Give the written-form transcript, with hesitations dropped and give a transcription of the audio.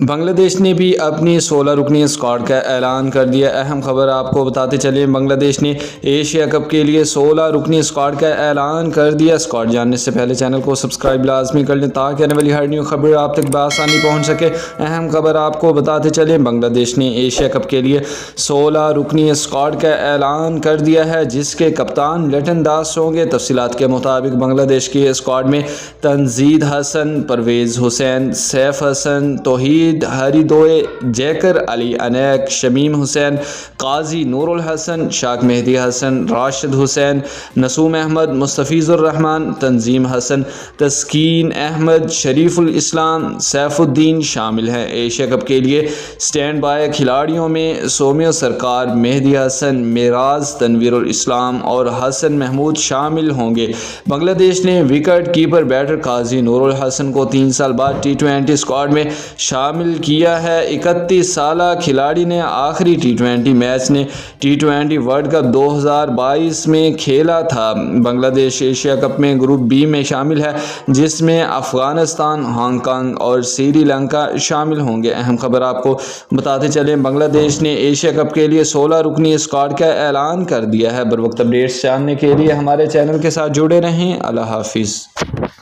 بنگلہ دیش نے بھی اپنی 16 رکنی اسکواڈ کا اعلان کر دیا۔ اہم خبر آپ کو بتاتے چلیں، بنگلہ دیش نے ایشیا کپ کے لیے 16 رکنی اسکواڈ کا اعلان کر دیا۔ اسکواڈ جاننے سے پہلے چینل کو سبسکرائب لازمی کر لیں تاکہ آنے والی ہر نیو خبر آپ تک بآسانی پہنچ سکے۔ اہم خبر آپ کو بتاتے چلیں، بنگلہ دیش نے ایشیا کپ کے لیے 16 رکنی اسکواڈ کا اعلان کر دیا ہے، جس کے کپتان لٹن داس ہوں گے۔ تفصیلات کے مطابق بنگلہ دیش کی اسکواڈ میں تنزید حسن، پرویز حسین، سیف حسن، توحید ہریدوئے، جیکر علی انیک، شمیم حسین، قاضی نور الحسن، شاک مہدی حسن، راشد حسین، نسوم احمد، مستفیض الرحمن، تنظیم حسن، تسکین احمد، شریف الاسلام، سیف الدین شامل ہیں۔ ایشیا کپ کے لیے سٹینڈ بائی کھلاڑیوں میں سومیو سرکار، مہدی حسن، معراج، تنویر الاسلام اور حسن محمود شامل ہوں گے۔ بنگلہ دیش نے وکٹ کیپر بیٹر قاضی نور الحسن کو 3 سال بعد T20 اسکواڈ میں شامل کیا ہے۔ 31 سالہ کھلاڑی نے آخری T20 میچ نے T20 ورلڈ کپ 2022 میں کھیلا تھا۔ بنگلہ دیش ایشیا کپ میں گروپ بی میں شامل ہے، جس میں افغانستان، ہانگ کانگ اور سری لنکا شامل ہوں گے۔ اہم خبر آپ کو بتاتے چلیں، بنگلہ دیش نے ایشیا کپ کے لیے 16 رکنی اسکواڈ کا اعلان کر دیا ہے۔ بروقت اپڈیٹس جاننے کے لیے ہمارے چینل کے ساتھ جڑے رہیں۔ اللہ حافظ۔